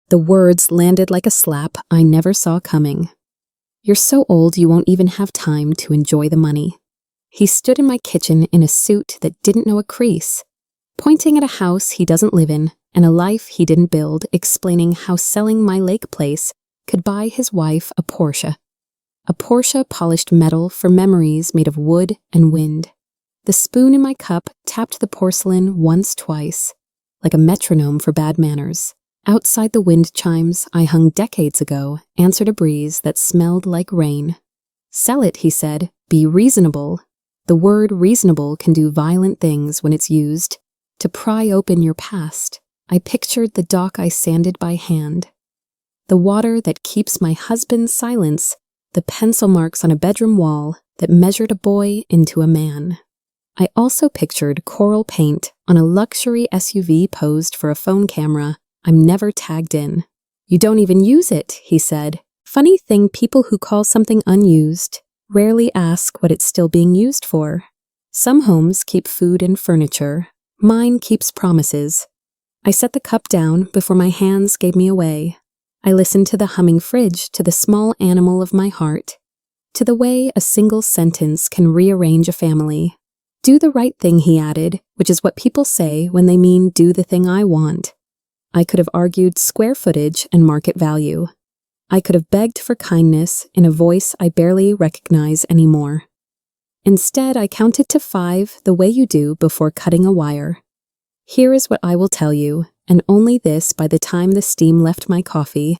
The words landed like a slap I never saw coming. You're so old you won't even have time to enjoy the money. He stood in my kitchen in a suit that didn't know a crease, pointing at a house he doesn't live in and a life he didn't build, explaining how selling my lake place could buy his wife a Porsche. A Porsche polished metal for memories made of wood and wind. The spoon in my cup tapped the porcelain once, twice, like a metronome for bad manners. Outside the wind chimes I hung decades ago answered a breeze that smelled like rain. Sell it, he said. Be reasonable. The word reasonable can do violent things when it's used to pry open your past. I pictured the dock I sanded by hand, the water that keeps my husband's silence, the pencil marks on a bedroom wall that measured a boy into a man. I also pictured coral paint on a luxury SUV posed for a phone camera I'm never tagged in. You don't even use it, he said. Funny thing, people who call something unused rarely ask what it's still being used for. Some homes keep food and furniture. Mine keeps promises. I set the cup down before my hands gave me away. I listened to the humming fridge, to the small animal of my heart, to the way a single sentence can rearrange a family. Do the right thing, he added, which is what people say when they mean do the thing I want. I could have argued square footage and market value. I could have begged for kindness in a voice I barely recognize anymore. Instead, I counted to 5 the way you do before cutting a wire. Here is what I will tell you, and only this by the time the steam left my coffee.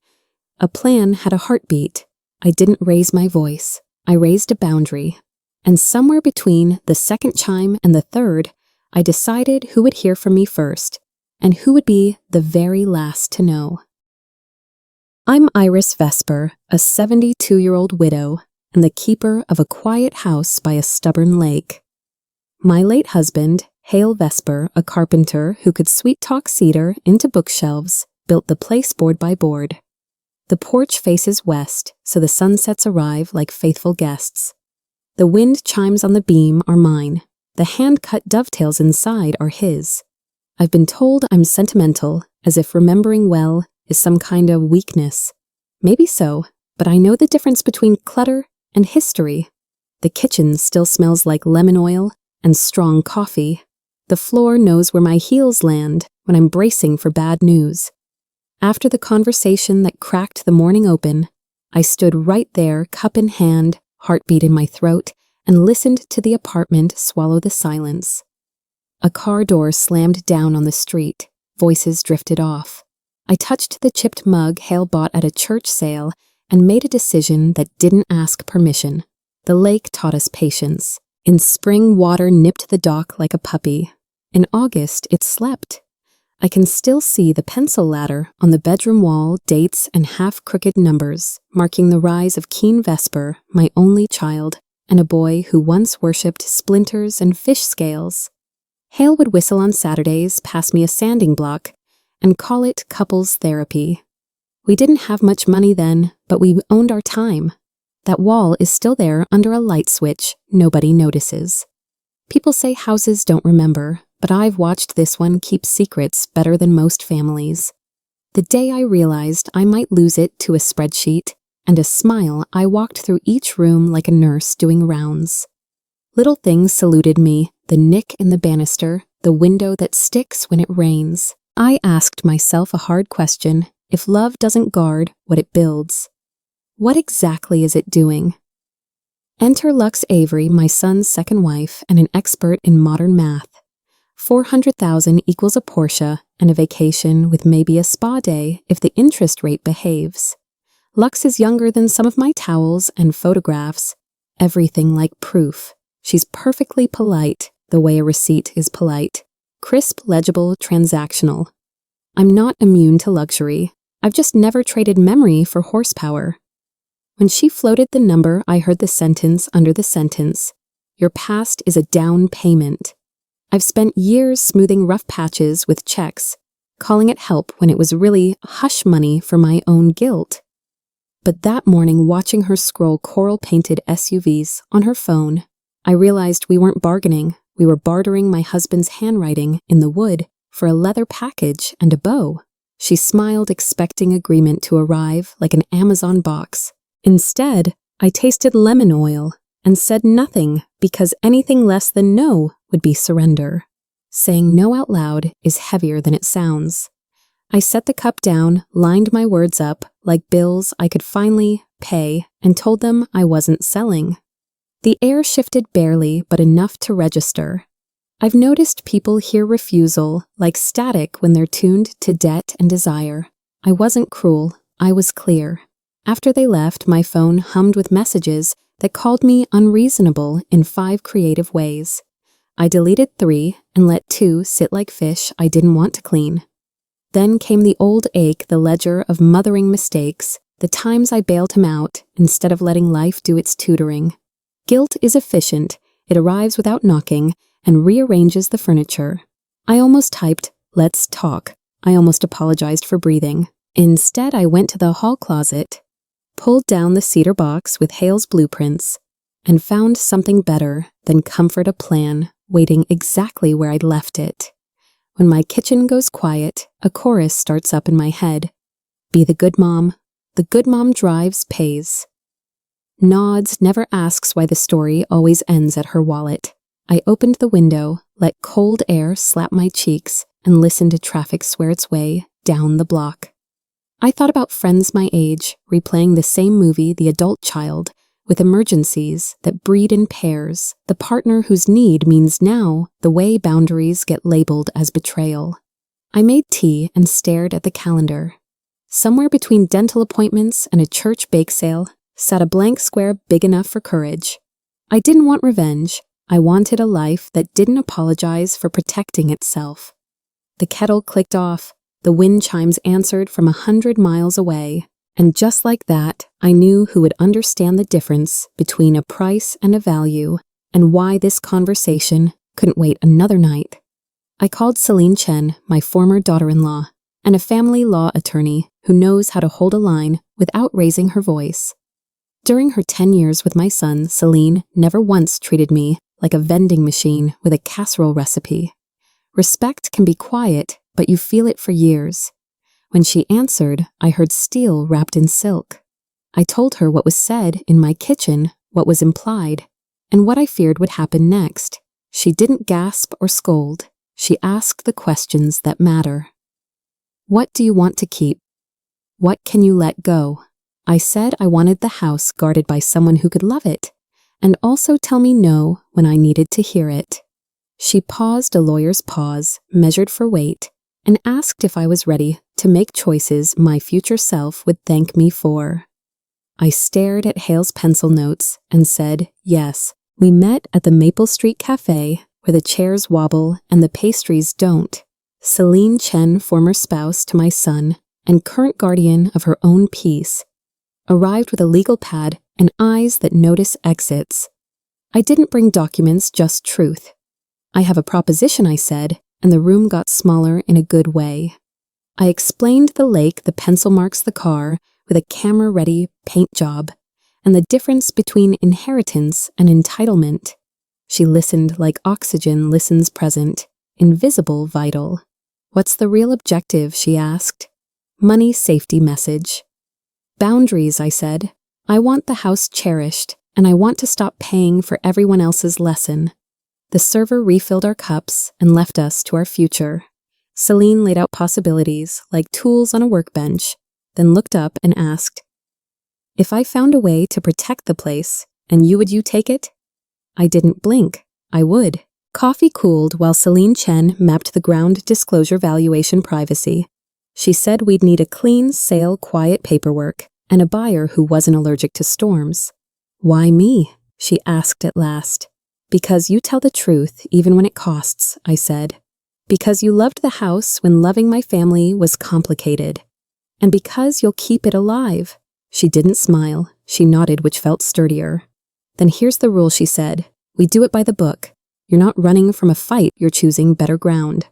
A plan had a heartbeat. I didn't raise my voice. I raised a boundary. And somewhere between the second chime and the third, I decided who would hear from me first, and who would be the very last to know. I'm Iris Vesper, a 72-year-old widow, and the keeper of a quiet house by a stubborn lake. My late husband, Hale Vesper, a carpenter who could sweet-talk cedar into bookshelves, built the place board by board. The porch faces west, so the sunsets arrive like faithful guests. The wind chimes on the beam are mine. The hand-cut dovetails inside are his. I've been told I'm sentimental, as if remembering well is some kind of weakness. Maybe so, but I know the difference between clutter and history. The kitchen still smells like lemon oil and strong coffee. The floor knows where my heels land when I'm bracing for bad news. After the conversation that cracked the morning open, I stood right there, cup in hand, heartbeat in my throat, and listened to the apartment swallow the silence. A car door slammed down on the street. Voices drifted off. I touched the chipped mug Hale bought at a church sale and made a decision that didn't ask permission. The lake taught us patience. In spring, water nipped the dock like a puppy. In August, it slept. I can still see the pencil ladder on the bedroom wall, dates and half-crooked numbers, marking the rise of Keen Vesper, my only child, and a boy who once worshipped splinters and fish scales. Hale would whistle on Saturdays, pass me a sanding block, and call it couples therapy. We didn't have much money then, but we owned our time. That wall is still there under a light switch nobody notices. People say houses don't remember, but I've watched this one keep secrets better than most families. The day I realized I might lose it to a spreadsheet and a smile, I walked through each room like a nurse doing rounds. Little things saluted me, the nick in the banister, the window that sticks when it rains. I asked myself a hard question: if love doesn't guard what it builds, what exactly is it doing? Enter Lux Avery, my son's second wife and an expert in modern math. 400,000 equals a Porsche and a vacation with maybe a spa day if the interest rate behaves. Lux is younger than some of my towels and photographs. Everything like proof. She's perfectly polite, the way a receipt is polite. Crisp, legible, transactional. I'm not immune to luxury. I've just never traded memory for horsepower. When she floated the number, I heard the sentence under the sentence. Your past is a down payment. I've spent years smoothing rough patches with checks, calling it help when it was really hush money for my own guilt. But that morning, watching her scroll coral-painted SUVs on her phone, I realized we weren't bargaining. We were bartering my husband's handwriting in the wood for a leather package and a bow. She smiled, expecting agreement to arrive like an Amazon box. Instead, I tasted lemon oil and said nothing because anything less than no would be surrender. Saying no out loud is heavier than it sounds. I set the cup down, lined my words up like bills I could finally pay, and told them I wasn't selling. The air shifted barely, but enough to register. I've noticed people hear refusal like static when they're tuned to debt and desire. I wasn't cruel, I was clear. After they left, my phone hummed with messages that called me unreasonable in 5 creative ways. I deleted 3 and let 2 sit like fish I didn't want to clean. Then came the old ache, the ledger of mothering mistakes, the times I bailed him out instead of letting life do its tutoring. Guilt is efficient, it arrives without knocking and rearranges the furniture. I almost typed, "Let's talk." I almost apologized for breathing. Instead, I went to the hall closet, pulled down the cedar box with Hale's blueprints, and found something better than comfort, a plan waiting exactly where I'd left it. When my kitchen goes quiet, a chorus starts up in my head. Be the good mom. The good mom drives, pays. Nods, never asks why the story always ends at her wallet. I opened the window, let cold air slap my cheeks, and listened to traffic swear its way down the block. I thought about friends my age, replaying the same movie, the adult child, with emergencies that breed in pairs, the partner whose need means now the way boundaries get labeled as betrayal. I made tea and stared at the calendar. Somewhere between dental appointments and a church bake sale sat a blank square big enough for courage. I didn't want revenge. I wanted a life that didn't apologize for protecting itself. The kettle clicked off. The wind chimes answered from 100 miles away. And just like that, I knew who would understand the difference between a price and a value, and why this conversation couldn't wait another night. I called Celine Chen, my former daughter-in-law, and a family law attorney who knows how to hold a line without raising her voice. During her 10 years with my son, Celine never once treated me like a vending machine with a casserole recipe. Respect can be quiet, but you feel it for years. When she answered, I heard steel wrapped in silk. I told her what was said in my kitchen, what was implied, and what I feared would happen next. She didn't gasp or scold. She asked the questions that matter. What do you want to keep? What can you let go? I said I wanted the house guarded by someone who could love it, and also tell me no when I needed to hear it. She paused, a lawyer's pause, measured for weight, and asked if I was ready to make choices my future self would thank me for. I stared at Hale's pencil notes and said yes. We met at the Maple Street Cafe, where the chairs wobble and the pastries don't. Celine Chen, former spouse to my son and current guardian of her own peace, arrived with a legal pad and eyes that notice exits. I didn't bring documents, just truth. I have a proposition, I said, and the room got smaller in a good way. I explained the lake, the pencil marks, the car, with a camera-ready paint job, and the difference between inheritance and entitlement. She listened like oxygen listens, present, invisible, vital. What's the real objective, she asked. Money, safety, message. Boundaries, I said. I want the house cherished, and I want to stop paying for everyone else's lesson. The server refilled our cups and left us to our future. Celine laid out possibilities like tools on a workbench, then looked up and asked, if I found a way to protect the place, and would you take it? I didn't blink. I would. Coffee cooled while Celine Chen mapped the ground disclosure valuation privacy. She said we'd need a clean sale, quiet paperwork, and a buyer who wasn't allergic to storms. Why me? She asked at last. Because you tell the truth even when it costs, I said. Because you loved the house when loving my family was complicated. And because you'll keep it alive. She didn't smile. She nodded, which felt sturdier. Then here's the rule, she said. We do it by the book. You're not running from a fight, you're choosing better ground.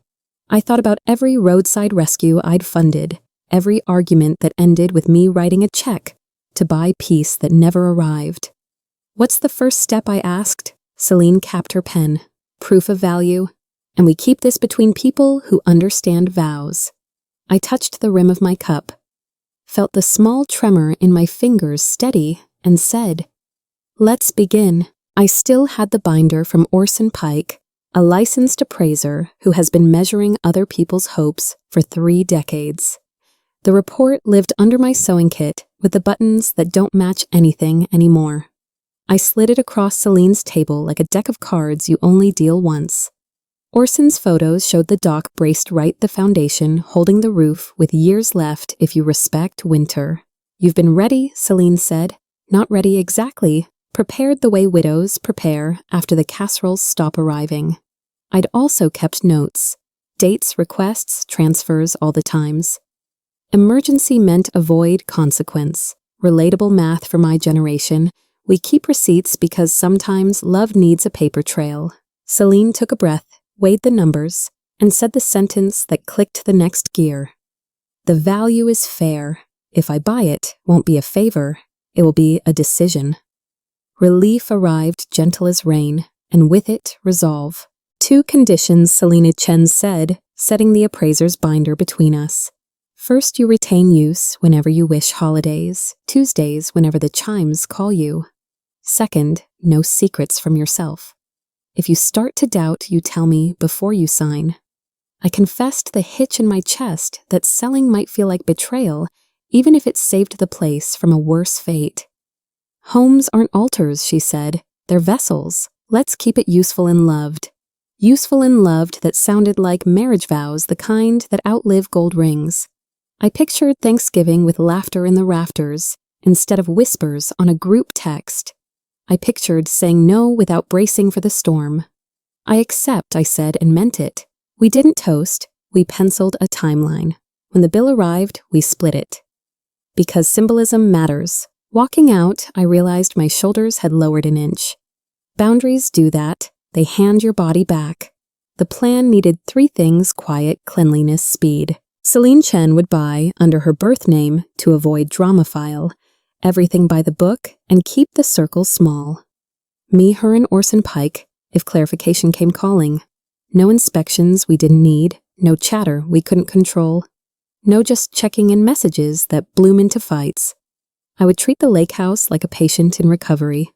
I thought about every roadside rescue I'd funded, every argument that ended with me writing a check to buy peace that never arrived. What's the first step, I asked? Celine capped her pen. Proof of value. And we keep this between people who understand vows. I touched the rim of my cup, felt the small tremor in my fingers steady, and said, "Let's begin." I still had the binder from Orson Pike, a licensed appraiser who has been measuring other people's hopes for 3 decades. The report lived under my sewing kit with the buttons that don't match anything anymore. I slid it across Celine's table like a deck of cards you only deal once. Orson's photos showed the dock braced right the foundation, holding the roof with years left if you respect winter. "You've been ready," Celine said. "Not ready exactly. Prepared the way widows prepare after the casseroles stop arriving." I'd also kept notes. Dates, requests, transfers, all the times. Emergency meant avoid consequence. Relatable math for my generation. We keep receipts because sometimes love needs a paper trail. Celine took a breath, weighed the numbers, and said the sentence that clicked the next gear. "The value is fair. If I buy it, won't be a favor. It will be a decision." Relief arrived gentle as rain, and with it, resolve. 2 conditions, Selina Chen said, setting the appraiser's binder between us. First, you retain use whenever you wish holidays, Tuesdays whenever the chimes call you. Second, no secrets from yourself. If you start to doubt, you tell me before you sign. I confessed the hitch in my chest that selling might feel like betrayal, even if it saved the place from a worse fate. "Homes aren't altars," she said. "They're vessels. Let's keep it useful and loved." Useful and loved that sounded like marriage vows, the kind that outlive gold rings. I pictured Thanksgiving with laughter in the rafters, instead of whispers on a group text. I pictured saying no without bracing for the storm. "I accept," I said, and meant it. We didn't toast, we penciled a timeline. When the bill arrived, we split it. Because symbolism matters. Walking out, I realized my shoulders had lowered an inch. Boundaries do that. They hand your body back. The plan needed 3 things: quiet, cleanliness, speed. Celine Chen would buy, under her birth name, to avoid drama file, everything by the book and keep the circle small. Me, her, and Orson Pike, if clarification came calling. No inspections we didn't need, no chatter we couldn't control, no just checking in messages that bloom into fights. I would treat the lake house like a patient in recovery.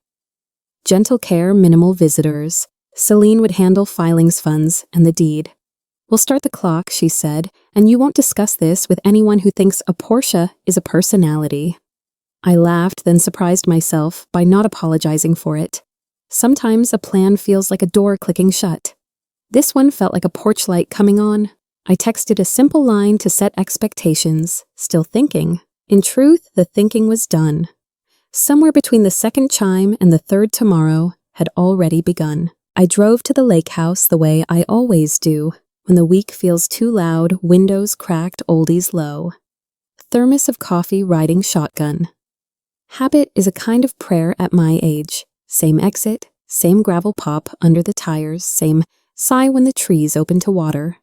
Gentle care, minimal visitors. Celine would handle filings funds and the deed. "We'll start the clock," she said, "and you won't discuss this with anyone who thinks a Porsche is a personality." I laughed, then surprised myself by not apologizing for it. Sometimes a plan feels like a door clicking shut. This one felt like a porch light coming on. I texted a simple line to set expectations, still thinking. In truth, the thinking was done. Somewhere between the 2nd chime and the 3rd tomorrow had already begun. I drove to the lake house the way I always do, when the week feels too loud, windows cracked, oldies low. Thermos of coffee riding shotgun. Habit is a kind of prayer at my age. Same exit, same gravel pop under the tires, same sigh when the trees open to water.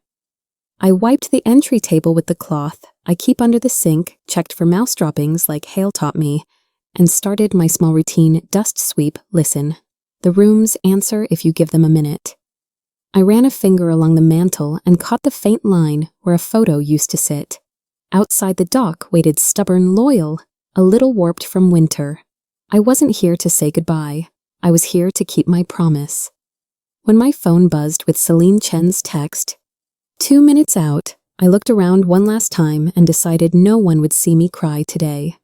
I wiped the entry table with the cloth I keep under the sink, checked for mouse droppings like Hale taught me, and started my small routine dust sweep. Listen. The rooms answer if you give them a minute. I ran a finger along the mantel and caught the faint line where a photo used to sit. Outside the dock waited stubborn Loyal, a little warped from winter. I wasn't here to say goodbye. I was here to keep my promise. When my phone buzzed with Celine Chen's text, 2 minutes out, I looked around one last time and decided no one would see me cry today.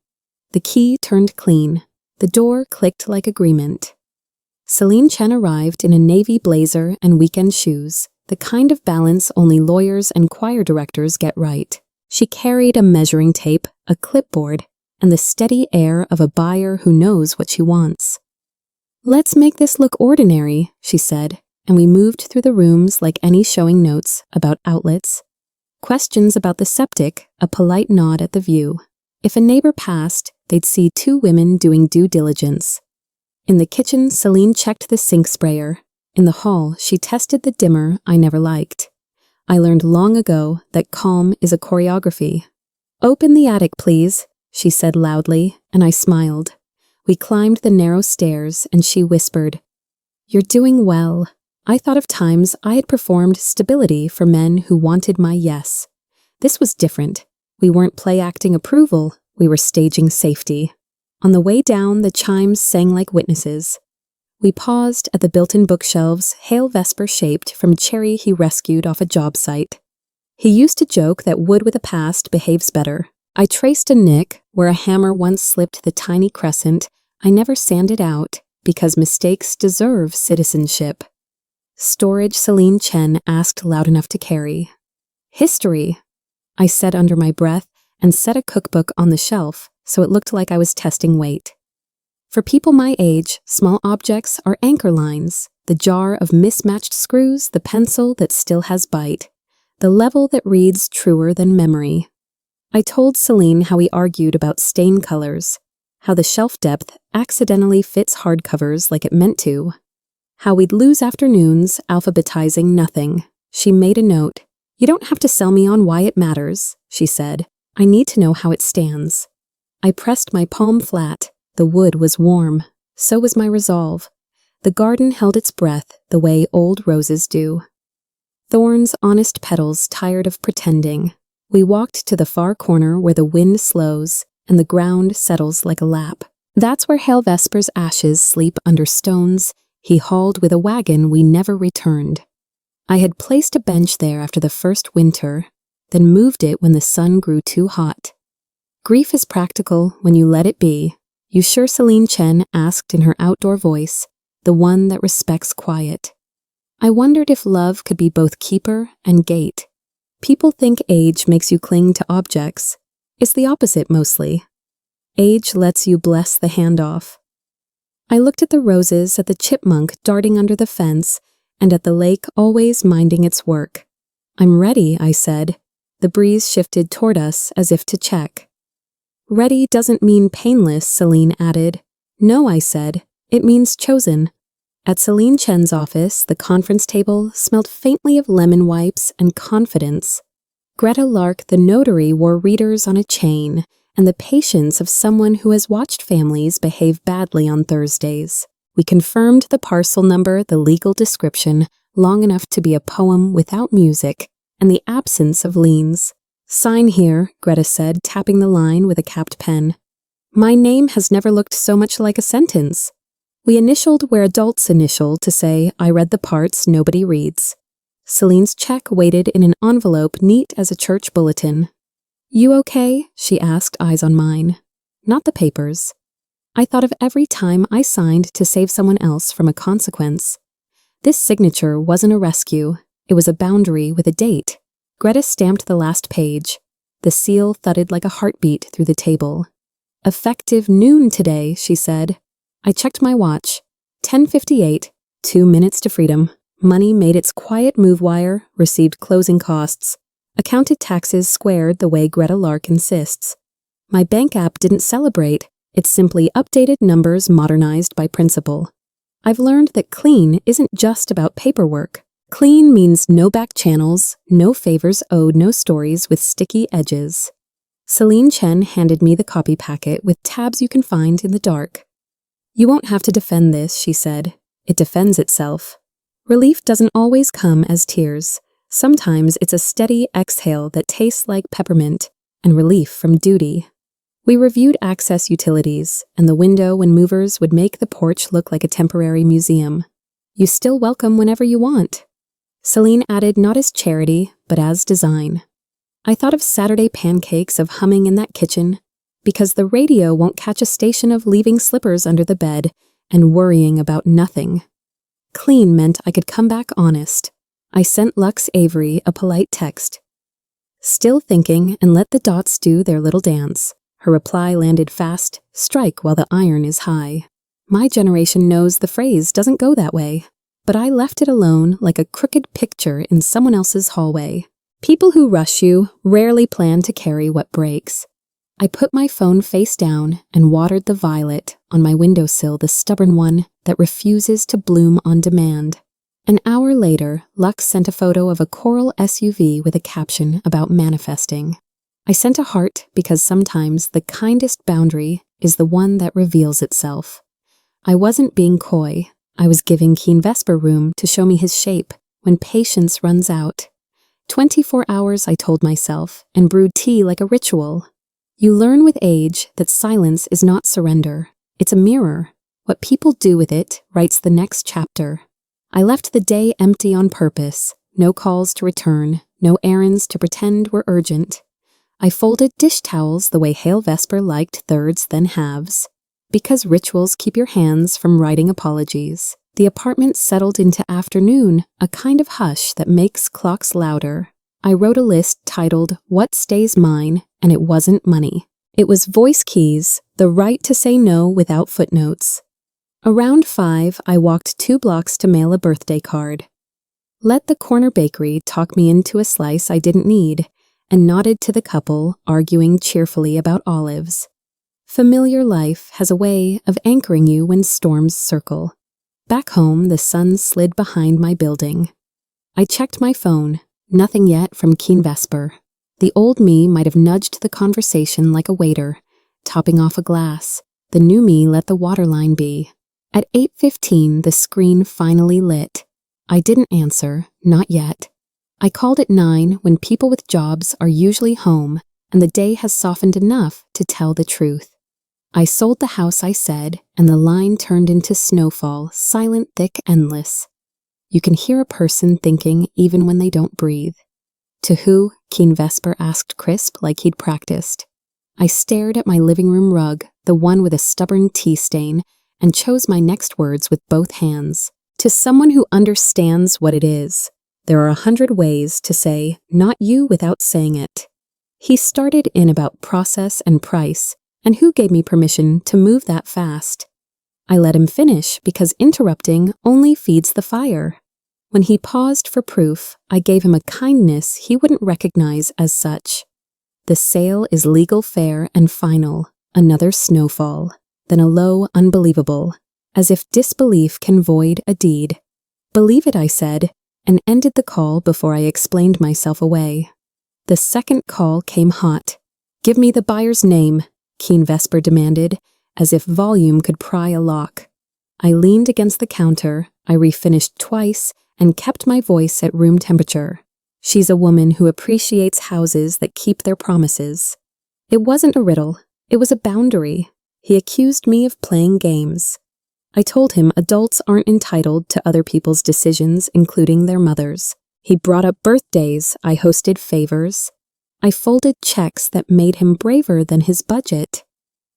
The key turned clean. The door clicked like agreement. Celine Chen arrived in a navy blazer and weekend shoes, the kind of balance only lawyers and choir directors get right. She carried a measuring tape, a clipboard, and the steady air of a buyer who knows what she wants. "Let's make this look ordinary," she said, and we moved through the rooms like any showing notes about outlets. Questions about the septic, a polite nod at the view. If a neighbor passed, they'd see 2 women doing due diligence. In the kitchen, Celine checked the sink sprayer. In the hall, she tested the dimmer I never liked. I learned long ago that calm is a choreography. "Open the attic, please," she said loudly, and I smiled. We climbed the narrow stairs, and she whispered, "You're doing well." I thought of times I had performed stability for men who wanted my yes. This was different. We weren't play-acting approval, we were staging safety. On the way down, the chimes sang like witnesses. We paused at the built-in bookshelves Hail Vesper shaped from cherry he rescued off a job site. He used to joke that wood with a past behaves better. I traced a nick where a hammer once slipped the tiny crescent. I never sanded out because mistakes deserve citizenship. Storage Celine Chen asked loud enough to carry. History, I said under my breath and set a cookbook on the shelf so it looked like I was testing weight. For people my age, small objects are anchor lines, the jar of mismatched screws, the pencil that still has bite, the level that reads truer than memory. I told Celine how we argued about stain colors, how the shelf depth accidentally fits hardcovers like it meant to, how we'd lose afternoons alphabetizing nothing. She made a note. You don't have to sell me on why it matters, she said. I need to know how it stands. I pressed my palm flat. The wood was warm. So was my resolve. The garden held its breath the way old roses do. Thorns' honest petals tired of pretending. We walked to the far corner where the wind slows and the ground settles like a lap. That's where Hail Vesper's ashes sleep under stones he hauled with a wagon we never returned. I had placed a bench there after the first winter, then moved it when the sun grew too hot. Grief is practical when you let it be. You sure, Celine Chen asked in her outdoor voice, the one that respects quiet. I wondered if love could be both keeper and gate. People think age makes you cling to objects. It's the opposite mostly. Age lets you bless the handoff. I looked at the roses, at the chipmunk darting under the fence, and at the lake always minding its work. I'm ready, I said. The breeze shifted toward us as if to check. Ready doesn't mean painless, Celine added. No, I said. It means chosen. At Celine Chen's office, the conference table smelled faintly of lemon wipes and confidence. Greta Lark, the notary, wore readers on a chain, and the patience of someone who has watched families behave badly on Thursdays. We confirmed the parcel number, the legal description, long enough to be a poem without music, and the absence of liens. Sign here, Greta said, tapping the line with a capped pen. My name has never looked so much like a sentence. We initialed where adults initial to say, I read the parts nobody reads. Celine's check waited in an envelope neat as a church bulletin. You okay? She asked, eyes on mine. Not the papers. I thought of every time I signed to save someone else from a consequence. This signature wasn't a rescue. It was a boundary with a date. Greta stamped the last page. The seal thudded like a heartbeat through the table. Effective noon today, she said. I checked my watch. 10:58, 2 minutes to freedom. Money made its quiet move wire, received closing costs. Accounted taxes squared the way Greta Lark insists. My bank app didn't celebrate. It simply updated numbers modernized by principle. I've learned that clean isn't just about paperwork. Clean means no back channels, no favors owed, no stories with sticky edges. Celine Chen handed me the copy packet with tabs you can find in the dark. You won't have to defend this, she said. It defends itself. Relief doesn't always come as tears. Sometimes it's a steady exhale that tastes like peppermint and relief from duty. We reviewed access utilities and the window when movers would make the porch look like a temporary museum. You still welcome whenever you want. Celine added not as charity, but as design. I thought of Saturday pancakes of humming in that kitchen, because the radio won't catch a station of leaving slippers under the bed and worrying about nothing. Clean meant I could come back honest. I sent Lux Avery a polite text. Still thinking, and let the dots do their little dance. Her reply landed fast, strike while the iron is high. My generation knows the phrase doesn't go that way, but I left it alone like a crooked picture in someone else's hallway. People who rush you rarely plan to carry what breaks. I put my phone face down and watered the violet on my windowsill, the stubborn one that refuses to bloom on demand. An hour later, Lux sent a photo of a coral SUV with a caption about manifesting. I sent a heart because sometimes the kindest boundary is the one that reveals itself. I wasn't being coy. I was giving Keen Vesper room to show me his shape when patience runs out. 24 hours, I told myself, and brewed tea like a ritual. You learn with age that silence is not surrender. It's a mirror. What people do with it writes the next chapter. I left the day empty on purpose. No calls to return, no errands to pretend were urgent. I folded dish towels the way Hale Vesper liked thirds then halves. Because rituals keep your hands from writing apologies, the apartment settled into afternoon, a kind of hush that makes clocks louder. I wrote a list titled, "What Stays Mine," and it wasn't money. It was voice keys, the right to say no without footnotes. Around 5, I walked 2 blocks to mail a birthday card. Let the corner bakery talk me into a slice I didn't need, and nodded to the couple arguing cheerfully about olives. Familiar life has a way of anchoring you when storms circle. Back home, the sun slid behind my building. I checked my phone. Nothing yet from Keen Vesper. The old me might have nudged the conversation like a waiter, topping off a glass. The new me let the waterline be. At 8:15, the screen finally lit. I didn't answer, not yet. I called at 9 when people with jobs are usually home and the day has softened enough to tell the truth. I sold the house, I said, and the line turned into snowfall, silent, thick, endless. You can hear a person thinking even when they don't breathe. To who? Keen Vesper asked crisp like he'd practiced. I stared at my living room rug, the one with a stubborn tea stain, and chose my next words with both hands. To someone who understands what it is. There are 100 ways to say, not you, without saying it. He started in about process and price, and who gave me permission to move that fast? I let him finish because interrupting only feeds the fire. When he paused for proof, I gave him a kindness he wouldn't recognize as such. The sale is legal, fair, and final. Another snowfall. Then a low, unbelievable, as if disbelief can void a deed. Believe it, I said, and ended the call before I explained myself away. The second call came hot. Give me the buyer's name, Keen Vesper demanded, as if volume could pry a lock. I leaned against the counter, I refinished twice, and kept my voice at room temperature. She's a woman who appreciates houses that keep their promises. It wasn't a riddle, it was a boundary. He accused me of playing games. I told him adults aren't entitled to other people's decisions, including their mothers. He brought up birthdays, I hosted favors. I folded checks that made him braver than his budget.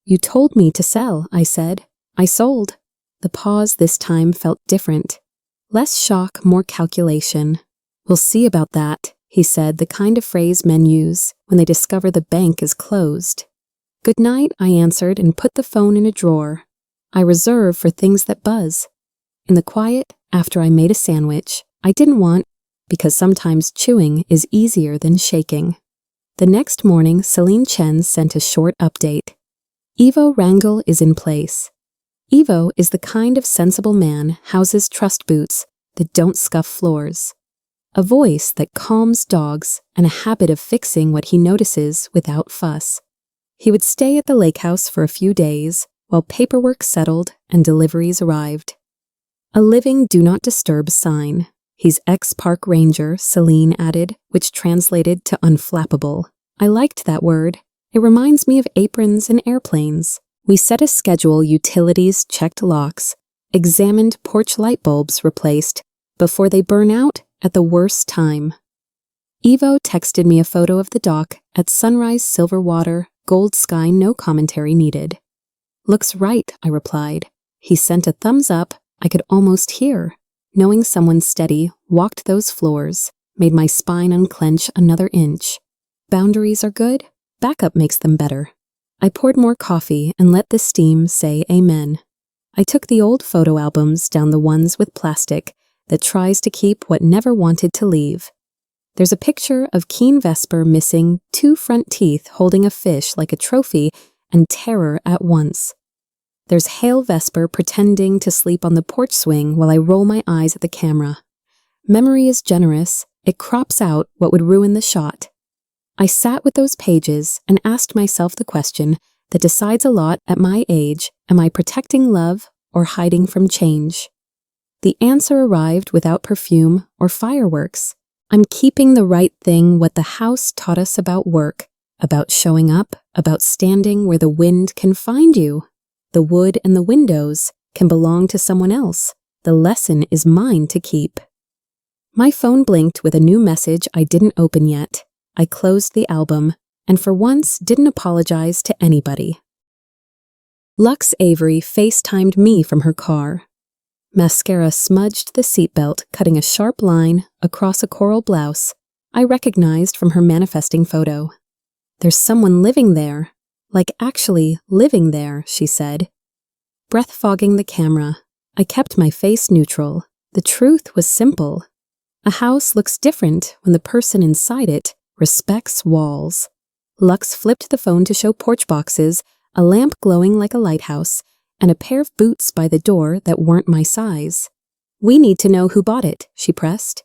You told me to sell, I said. I sold. The pause this time felt different. Less shock, more calculation. We'll see about that, he said, the kind of phrase men use when they discover the bank is closed. Good night, I answered and put the phone in a drawer. I reserve for things that buzz. In the quiet, after I made a sandwich, I didn't want, because sometimes chewing is easier than shaking. The next morning, Celine Chen sent a short update. Ivo Wrangel is in place. Ivo is the kind of sensible man houses trust boots that don't scuff floors. A voice that calms dogs and a habit of fixing what he notices without fuss. He would stay at the lake house for a few days while paperwork settled and deliveries arrived. A living do not disturb sign. He's ex-park ranger, Celine added, which translated to unflappable. I liked that word. It reminds me of aprons and airplanes. We set a schedule, utilities checked locks, examined porch light bulbs replaced before they burn out at the worst time. Ivo texted me a photo of the dock at sunrise, silver water, gold sky, no commentary needed. Looks right, I replied. He sent a thumbs up I could almost hear. Knowing someone steady walked those floors made my spine unclench another inch. Boundaries are good, backup makes them better. I poured more coffee and let the steam say amen. I took the old photo albums down, the ones with plastic that tries to keep what never wanted to leave. There's a picture of Keen Vesper missing 2 front teeth holding a fish like a trophy and terror at once. There's Hale Vesper pretending to sleep on the porch swing while I roll my eyes at the camera. Memory is generous, it crops out what would ruin the shot. I sat with those pages and asked myself the question that decides a lot at my age: am I protecting love or hiding from change? The answer arrived without perfume or fireworks. I'm keeping the right thing what the house taught us about work, about showing up, about standing where the wind can find you. The wood and the windows can belong to someone else. The lesson is mine to keep. My phone blinked with a new message I didn't open yet. I closed the album, and for once didn't apologize to anybody. Lux Avery FaceTimed me from her car. Mascara smudged the seatbelt, cutting a sharp line across a coral blouse I recognized from her manifesting photo. There's someone living there. Like actually living there, she said. Breath fogging the camera, I kept my face neutral. The truth was simple. A house looks different when the person inside it respects walls. Lux flipped the phone to show porch boxes, a lamp glowing like a lighthouse, and a pair of boots by the door that weren't my size. We need to know who bought it, she pressed.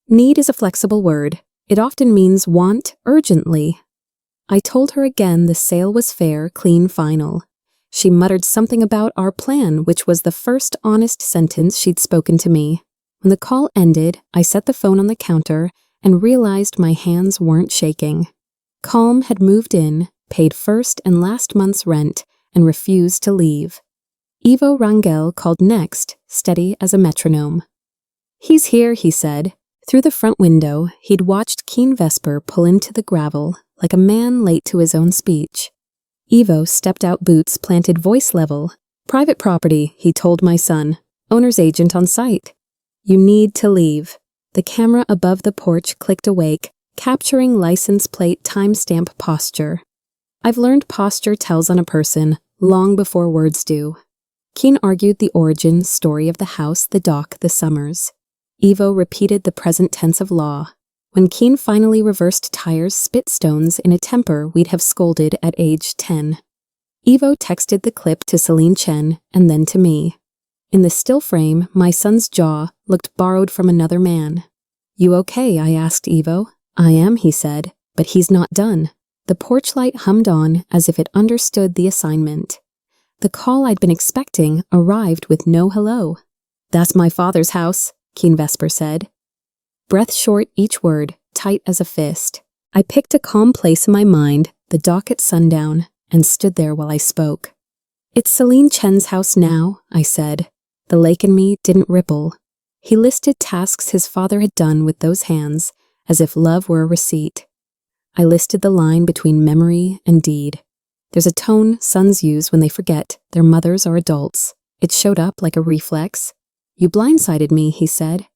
Need is a flexible word. It often means want urgently. I told her again the sale was fair, clean, final. She muttered something about our plan, which was the first honest sentence she'd spoken to me. When the call ended, I set the phone on the counter and realized my hands weren't shaking. Calm had moved in, paid first and last month's rent, and refused to leave. Ivo Rangel called next, steady as a metronome. He's here, he said. Through the front window, he'd watched Keen Vesper pull into the gravel, like a man late to his own speech. Ivo stepped out, boots planted voice level. Private property, he told my son. Owner's agent on site. You need to leave. The camera above the porch clicked awake, capturing license plate timestamp posture. I've learned posture tells on a person long before words do. Keen argued the origin story of the house, the dock, the summers. Ivo repeated the present tense of law. When Keen finally reversed tires, spit stones in a temper we'd have scolded at age 10. Ivo texted the clip to Celine Chen and then to me. In the still frame, my son's jaw looked borrowed from another man. You okay? I asked Ivo. I am, he said, but he's not done. The porch light hummed on as if it understood the assignment. The call I'd been expecting arrived with no hello. That's my father's house, Keen Vesper said. Breath short each word, tight as a fist. I picked a calm place in my mind, the dock at sundown, and stood there while I spoke. It's Celine Chen's house now, I said. The lake in me didn't ripple. He listed tasks his father had done with those hands, as if love were a receipt. I listed the line between memory and deed. There's a tone sons use when they forget their mothers are adults. It showed up like a reflex. You blindsided me, he said.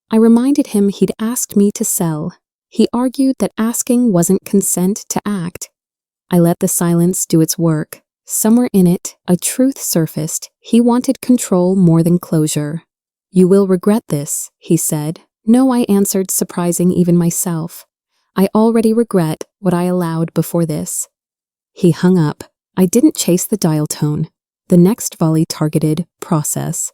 I reminded him he'd asked me to sell. He argued that asking wasn't consent to act. I let the silence do its work. Somewhere in it, a truth surfaced. He wanted control more than closure. You will regret this, he said. No, I answered, surprising even myself. I already regret what I allowed before this. He hung up. I didn't chase the dial tone. The next volley targeted process.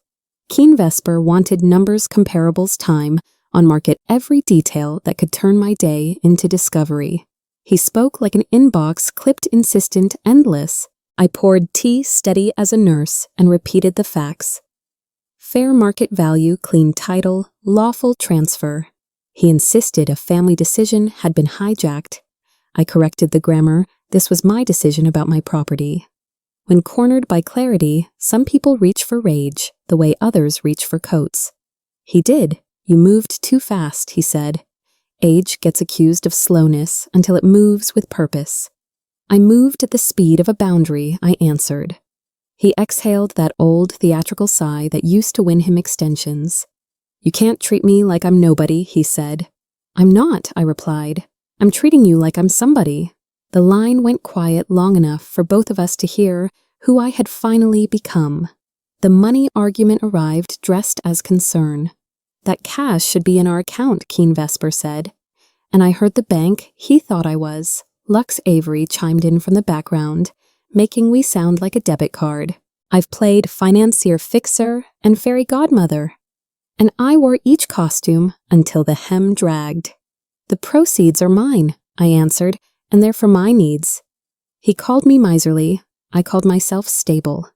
Keen Vesper wanted numbers, comparables, time, on market, every detail that could turn my day into discovery. He spoke like an inbox, clipped, insistent, endless. I poured tea steady as a nurse and repeated the facts. Fair market value, clean title, lawful transfer. He insisted a family decision had been hijacked. I corrected the grammar. This was my decision about my property. When cornered by clarity, some people reach for rage, the way others reach for coats. He did. You moved too fast, he said. Age gets accused of slowness until it moves with purpose. I moved at the speed of a boundary, I answered. He exhaled that old theatrical sigh that used to win him extensions. You can't treat me like I'm nobody, he said. I'm not, I replied. I'm treating you like I'm somebody. The line went quiet long enough for both of us to hear who I had finally become. The money argument arrived dressed as concern. That cash should be in our account, Keen Vesper said. And I heard the bank he thought I was. Lux Avery chimed in from the background, making we sound like a debit card. I've played financier fixer and fairy godmother. And I wore each costume until the hem dragged. The proceeds are mine, I answered, and they're for my needs. He called me miserly. I called myself stable.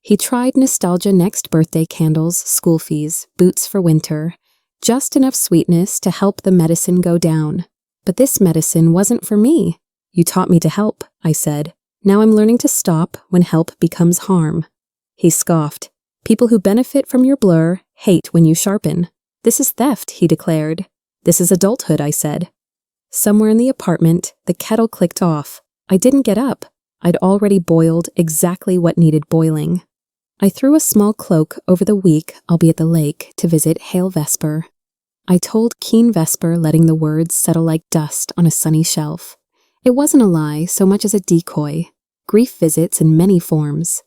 He tried nostalgia next: birthday candles, school fees, boots for winter. Just enough sweetness to help the medicine go down. But this medicine wasn't for me. You taught me to help, I said. Now I'm learning to stop when help becomes harm. He scoffed. People who benefit from your blur hate when you sharpen. This is theft, he declared. This is adulthood, I said. Somewhere in the apartment, the kettle clicked off. I didn't get up. I'd already boiled exactly what needed boiling. I threw a small cloak over the week I'll be at the lake to visit Hail Vesper. I told Keen Vesper, letting the words settle like dust on a sunny shelf. It wasn't a lie so much as a decoy. Grief visits in many forms.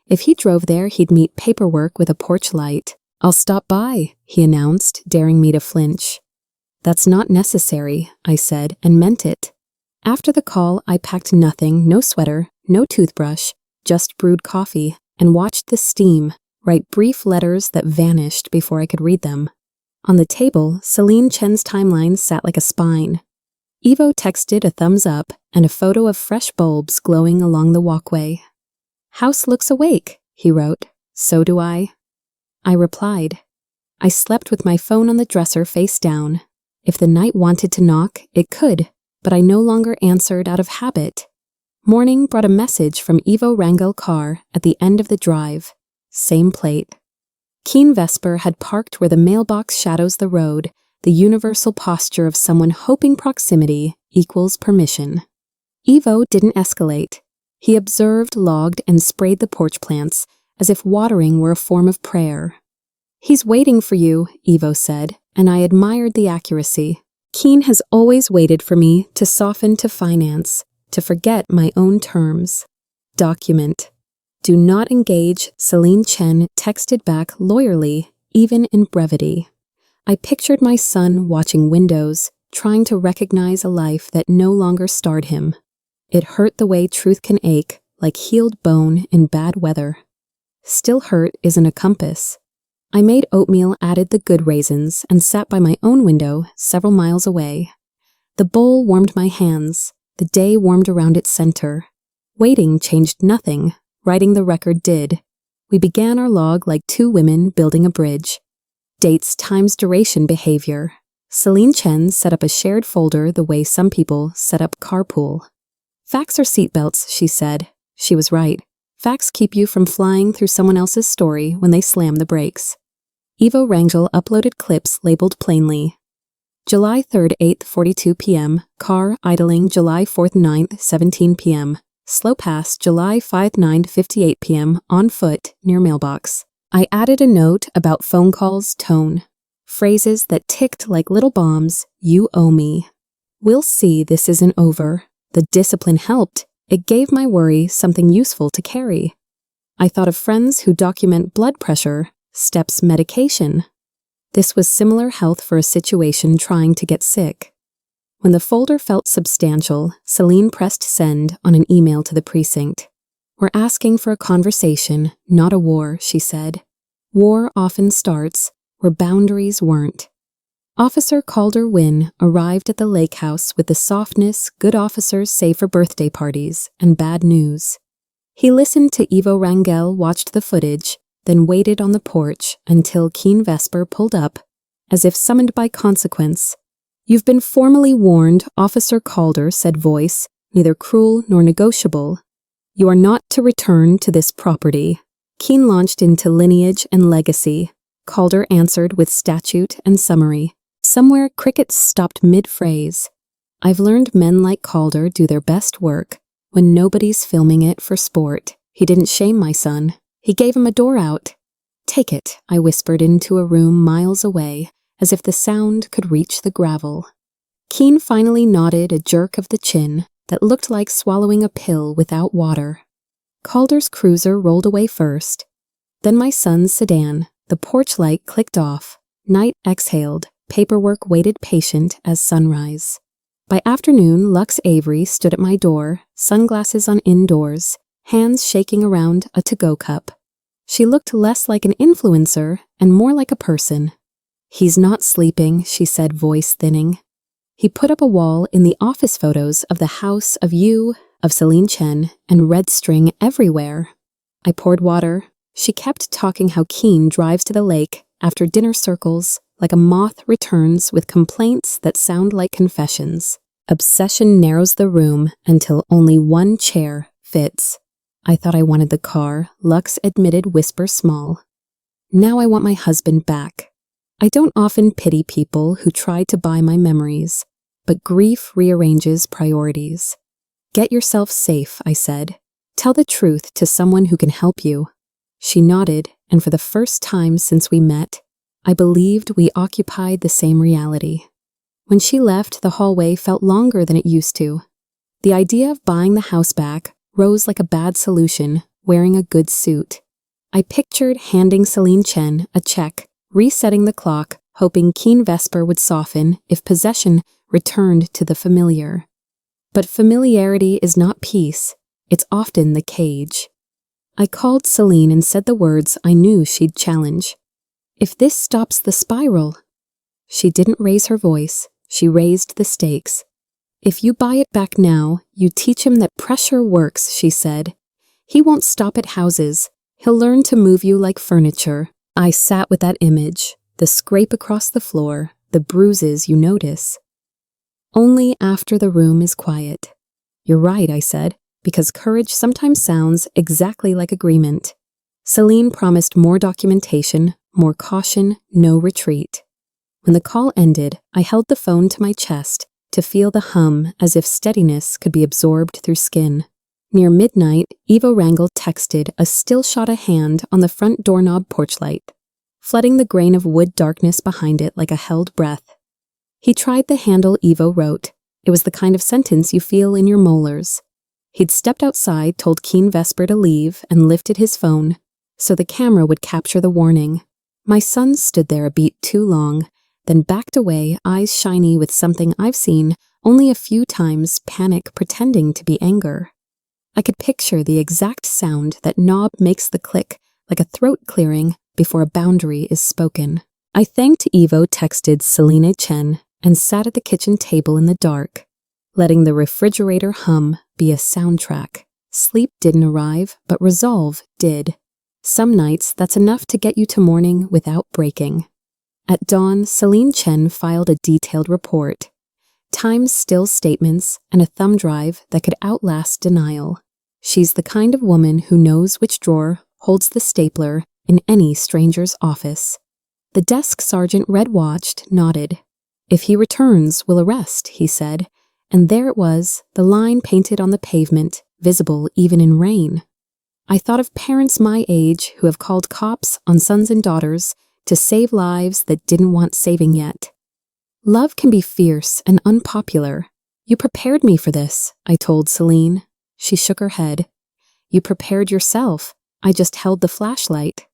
If he drove there, he'd meet paperwork with a porch light. I'll stop by, he announced, daring me to flinch. That's not necessary, I said, and meant it. After the call, I packed nothing, no sweater, no toothbrush, just brewed coffee, and watched the steam write brief letters that vanished before I could read them. On the table, Celine Chen's timeline sat like a spine. Evo texted a thumbs up and a photo of fresh bulbs glowing along the walkway. House looks awake, he wrote. So do I. I replied. I slept with my phone on the dresser face down. If the night wanted to knock, it could, but I no longer answered out of habit. Morning brought a message from Ivo Rangel car at the end of the drive. Same plate. Keen Vesper had parked where the mailbox shadows the road, the universal posture of someone hoping proximity equals permission. Ivo didn't escalate. He observed, logged, and sprayed the porch plants, as if watering were a form of prayer. He's waiting for you, Ivo said, and I admired the accuracy. Keen has always waited for me to soften to finance, to forget my own terms. Document. Do not engage, Celine Chen texted back lawyerly, even in brevity. I pictured my son watching windows, trying to recognize a life that no longer starred him. It hurt the way truth can ache, like healed bone in bad weather. Still hurt isn't a compass. I made oatmeal, added the good raisins, and sat by my own window several miles away. The bowl warmed my hands. The day warmed around its center. Waiting changed nothing. Writing the record did. We began our log like two women building a bridge. Dates times duration behavior. Celine Chen set up a shared folder the way some people set up carpool. Facts are seatbelts, she said. She was right. Facts keep you from flying through someone else's story when they slam the brakes. Ivo Rangel uploaded clips labeled plainly. July 3rd, 8:42 p.m., car idling July 4th, 9th, 17 p.m., slow pass July 5th, 9th, 58 p.m., on foot, near mailbox. I added a note about phone calls' tone. Phrases that ticked like little bombs, you owe me. We'll see this isn't over. The discipline helped. It gave my worry something useful to carry. I thought of friends who document blood pressure, steps medication. This was similar health for a situation trying to get sick. When the folder felt substantial, Celine pressed send on an email to the precinct. We're asking for a conversation, not a war, she said. War often starts where boundaries weren't. Officer Calder Wynne arrived at the lake house with the softness good officers say for birthday parties and bad news. He listened to Ivo Rangel, watched the footage, then waited on the porch until Keen Vesper pulled up, as if summoned by consequence. You've been formally warned, Officer Calder, said voice, neither cruel nor negotiable. You are not to return to this property. Keen launched into lineage and legacy. Calder answered with statute and summary. Somewhere crickets stopped mid-phrase. I've learned men like Calder do their best work when nobody's filming it for sport. He didn't shame my son. He gave him a door out. Take it, I whispered into a room miles away, as if the sound could reach the gravel. Keen finally nodded a jerk of the chin that looked like swallowing a pill without water. Calder's cruiser rolled away first. Then my son's sedan. The porch light clicked off. Night exhaled. Paperwork waited patient as sunrise. By afternoon, Lux Avery stood at my door, sunglasses on indoors, hands shaking around a to-go cup. She looked less like an influencer and more like a person. He's not sleeping, she said, voice thinning. He put up a wall in the office photos of the house of you, of Celine Chen, and red string everywhere. I poured water. She kept talking how Keen drives to the lake after dinner circles, like a moth returns with complaints that sound like confessions. Obsession narrows the room until only one chair fits. I thought I wanted the car, Lux admitted, whisper small. Now I want my husband back. I don't often pity people who try to buy my memories, but grief rearranges priorities. Get yourself safe, I said. Tell the truth to someone who can help you. She nodded, and for the first time since we met, I believed we occupied the same reality. When she left, the hallway felt longer than it used to. The idea of buying the house back rose like a bad solution, wearing a good suit. I pictured handing Celine Chen a check, resetting the clock, hoping Keen Vesper would soften if possession returned to the familiar. But familiarity is not peace, it's often the cage. I called Celine and said the words I knew she'd challenge. If this stops the spiral. She didn't raise her voice, she raised the stakes. If you buy it back now, you teach him that pressure works, she said. He won't stop at houses. He'll learn to move you like furniture. I sat with that image, the scrape across the floor, the bruises you notice. Only after the room is quiet. You're right, I said, because courage sometimes sounds exactly like agreement. Celine promised more documentation, more caution, no retreat. When the call ended, I held the phone to my chest to feel the hum as if steadiness could be absorbed through skin. Near midnight, Ivo Rangel texted a still shot of hand on the front doorknob porch light, flooding the grain of wood darkness behind it like a held breath. He tried the handle Ivo wrote. It was the kind of sentence you feel in your molars. He'd stepped outside, told Keen Vesper to leave, and lifted his phone, so the camera would capture the warning. My son stood there a beat too long, then backed away, eyes shiny with something I've seen only a few times, panic pretending to be anger. I could picture the exact sound that knob makes the click, like a throat clearing before a boundary is spoken. I thanked Ivo, texted Celine Chen, and sat at the kitchen table in the dark, letting the refrigerator hum be a soundtrack. Sleep didn't arrive, but resolve did. Some nights, that's enough to get you to morning without breaking. At dawn, Celine Chen filed a detailed report. Times still statements and a thumb drive that could outlast denial. She's the kind of woman who knows which drawer holds the stapler in any stranger's office. The desk sergeant red-watched, nodded. If he returns, we'll arrest, he said, and there it was, the line painted on the pavement, visible even in rain. I thought of parents my age who have called cops on sons and daughters to save lives that didn't want saving yet. Love can be fierce and unpopular. You prepared me for this, I told Celine. She shook her head. You prepared yourself. I just held the flashlight.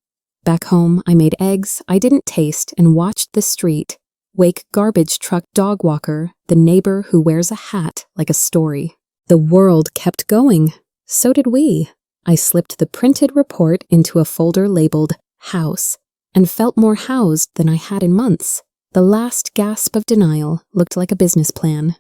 Back home, I made eggs I didn't taste and watched the street. Wake garbage truck dog walker, the neighbor who wears a hat like a story. The world kept going. So did we. I slipped the printed report into a folder labeled House and felt more housed than I had in months. The last gasp of denial looked like a business plan.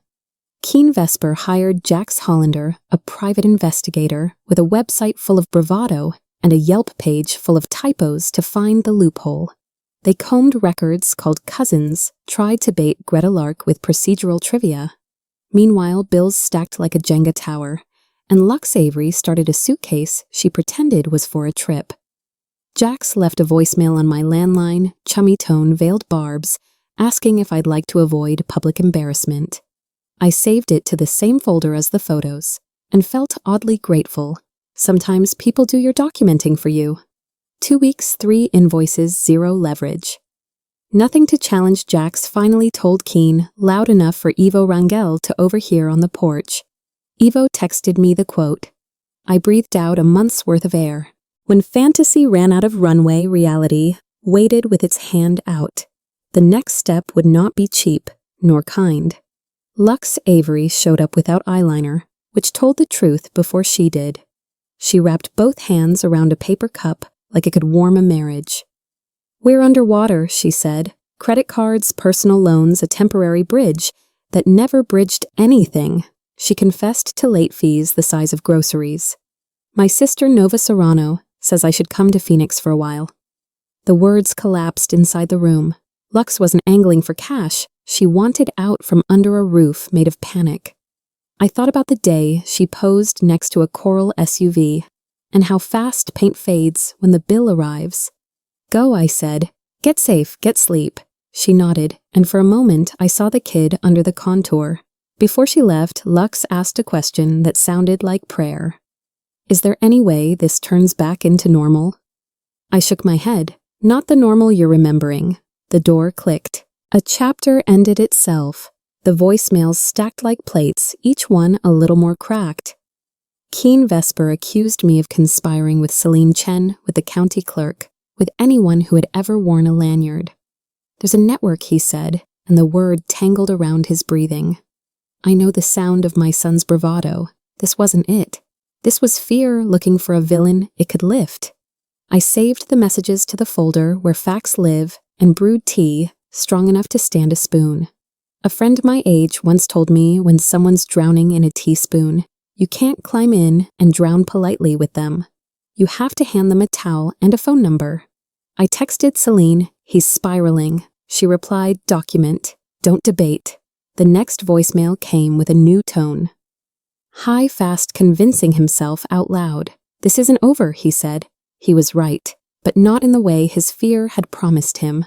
Keen Vesper hired Jax Hollander, a private investigator with a website full of bravado and a Yelp page full of typos to find the loophole. They combed records called Cousins, tried to bait Greta Lark with procedural trivia. Meanwhile, bills stacked like a Jenga tower, and Lux Avery started a suitcase she pretended was for a trip. Jax left a voicemail on my landline, chummy tone veiled barbs, asking if I'd like to avoid public embarrassment. I saved it to the same folder as the photos, and felt oddly grateful. Sometimes people do your documenting for you. 2 weeks, 3 invoices, 0 leverage. Nothing to challenge, Jax finally told Keen, loud enough for Ivo Rangel to overhear on the porch. Ivo texted me the quote. I breathed out a month's worth of air. When fantasy ran out of runway, reality waited with its hand out. The next step would not be cheap, nor kind. Lux Avery showed up without eyeliner, which told the truth before she did. She wrapped both hands around a paper cup like it could warm a marriage. We're underwater, she said. Credit cards, personal loans, a temporary bridge that never bridged anything. She confessed to late fees the size of groceries. My sister Nova Serrano says I should come to Phoenix for a while. The words collapsed inside the room. Lux wasn't angling for cash. She wanted out from under a roof made of panic. I thought about the day she posed next to a coral SUV and how fast paint fades when the bill arrives. Go, I said. Get safe, get sleep. She nodded, and for a moment I saw the kid under the contour. Before she left, Lux asked a question that sounded like prayer. Is there any way this turns back into normal? I shook my head. Not the normal you're remembering. The door clicked. A chapter ended itself. The voicemails stacked like plates, each one a little more cracked. Keen Vesper accused me of conspiring with Celine Chen, with the county clerk, with anyone who had ever worn a lanyard. There's a network, he said, and the word tangled around his breathing. I know the sound of my son's bravado. This wasn't it. This was fear looking for a villain it could lift. I saved the messages to the folder where facts live and brewed tea strong enough to stand a spoon. A friend my age once told me when someone's drowning in a teaspoon, you can't climb in and drown politely with them. You have to hand them a towel and a phone number. I texted Celine, he's spiraling. She replied, document, don't debate. The next voicemail came with a new tone. High fast convincing himself out loud. This isn't over, he said. He was right, but not in the way his fear had promised him.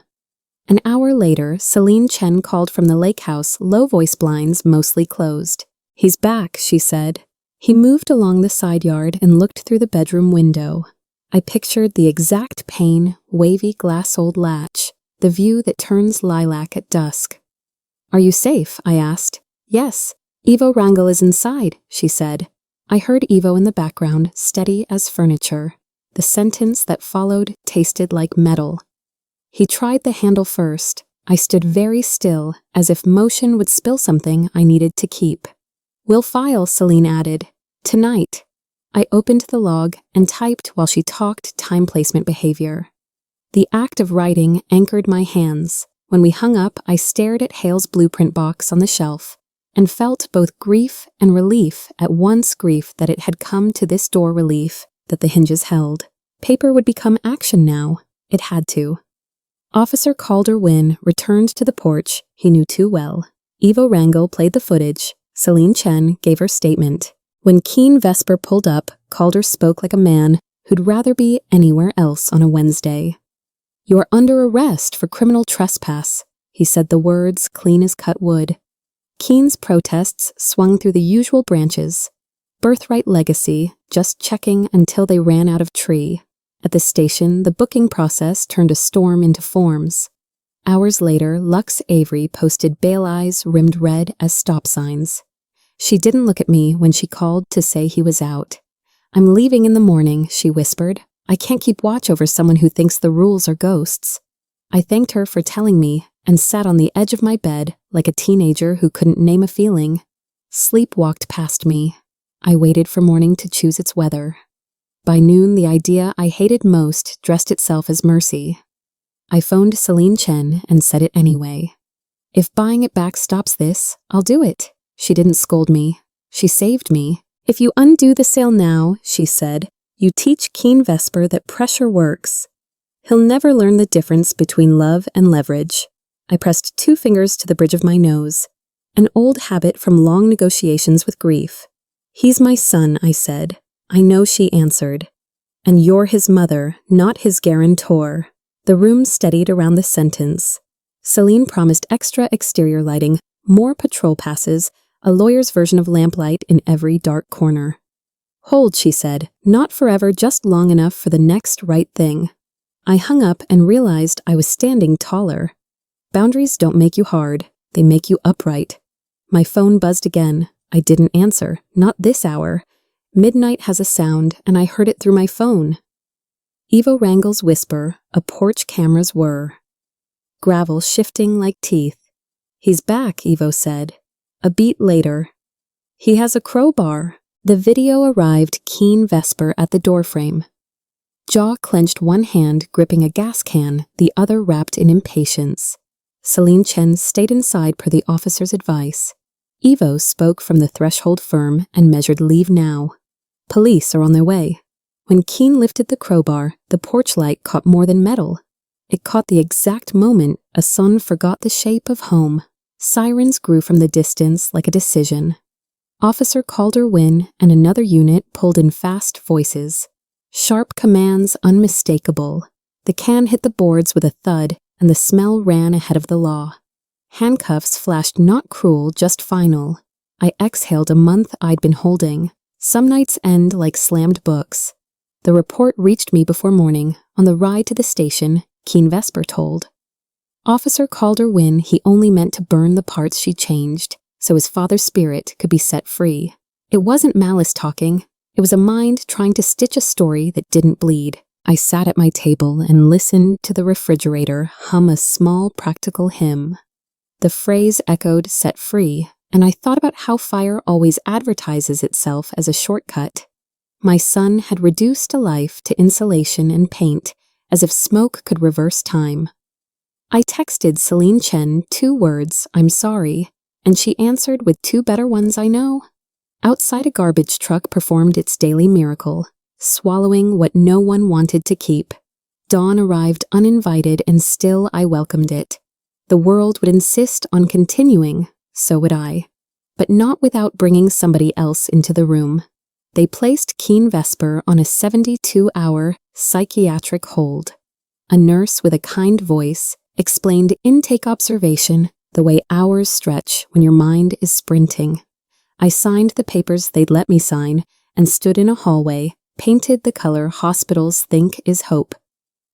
An hour later, Celine Chen called from the lake house, low voice blinds mostly closed. He's back, she said. He moved along the side yard and looked through the bedroom window. I pictured the exact pane, wavy glass-old latch, the view that turns lilac at dusk. Are you safe? I asked. Yes. Ivo Wrangel is inside, she said. I heard Ivo in the background, steady as furniture. The sentence that followed tasted like metal. He tried the handle first. I stood very still, as if motion would spill something I needed to keep. We'll file, Celine added. Tonight. I opened the log and typed while she talked time placement behavior. The act of writing anchored my hands. When we hung up, I stared at Hale's blueprint box on the shelf and felt both grief and relief at once grief that it had come to this door relief that the hinges held. Paper would become action now. It had to. Officer Calder Wynne returned to the porch he knew too well. Ivo Wrangel played the footage. Celine Chen gave her statement. When Keen Vesper pulled up, Calder spoke like a man who'd rather be anywhere else on a Wednesday. You're under arrest for criminal trespass, he said the words clean as cut wood. Keen's protests swung through the usual branches. Birthright legacy, just checking until they ran out of tree. At the station, the booking process turned a storm into forms. Hours later, Lux Avery posted bail eyes rimmed red as stop signs. She didn't look at me when she called to say he was out. I'm leaving in the morning, she whispered. I can't keep watch over someone who thinks the rules are ghosts. I thanked her for telling me and sat on the edge of my bed like a teenager who couldn't name a feeling. Sleep walked past me. I waited for morning to choose its weather. By noon, the idea I hated most dressed itself as mercy. I phoned Celine Chen and said it anyway. If buying it back stops this, I'll do it. She didn't scold me. She saved me. If you undo the sale now, she said, you teach Keen Vesper that pressure works. He'll never learn the difference between love and leverage. I pressed 2 fingers to the bridge of my nose, an old habit from long negotiations with grief. He's my son, I said. I know, she answered. And you're his mother, not his guarantor. The room steadied around the sentence. Celine promised extra exterior lighting, more patrol passes, a lawyer's version of lamplight in every dark corner. Hold, she said, not forever, just long enough for the next right thing. I hung up and realized I was standing taller. Boundaries don't make you hard, they make you upright. My phone buzzed again. I didn't answer, not this hour. Midnight has a sound, and I heard it through my phone. Ivo Wrangel's whisper, a porch camera's whir. Gravel shifting like teeth. He's back, Ivo said. A beat later. He has a crowbar. The video arrived Keen Vesper at the doorframe. Jaw clenched, one hand gripping a gas can, the other wrapped in impatience. Celine Chen stayed inside per the officer's advice. Ivo spoke from the threshold firm and measured leave now. Police are on their way. When Keen lifted the crowbar, the porch light caught more than metal. It caught the exact moment A son forgot the shape of home. Sirens grew from the distance like a decision. Officer Calder Wynne and another unit pulled in fast voices. Sharp commands unmistakable. The can hit the boards with a thud, and the smell ran ahead of the law. Handcuffs flashed not cruel, just final. I exhaled a month I'd been holding. Some nights end like slammed books. The report reached me before morning. On the ride to the station, Keen Vesper told. Officer Calder Wynne, he only meant to burn the parts she changed, so his father's spirit could be set free. It wasn't malice talking. It was a mind trying to stitch a story that didn't bleed. I sat at my table and listened to the refrigerator hum a small practical hymn. The phrase echoed set free, and I thought about how fire always advertises itself as a shortcut. My son had reduced a life to insulation and paint, as if smoke could reverse time. I texted Celine Chen 2 words, "I'm sorry," and she answered with 2 better ones I know. Outside, a garbage truck performed its daily miracle, swallowing what no one wanted to keep. Dawn arrived uninvited, and still I welcomed it. The world would insist on continuing, so would I. But not without bringing somebody else into the room. They placed Keen Vesper on a 72-hour psychiatric hold. A nurse with a kind voice explained intake observation the way hours stretch when your mind is sprinting. I signed the papers they'd let me sign and stood in a hallway, painted the color hospitals think is hope.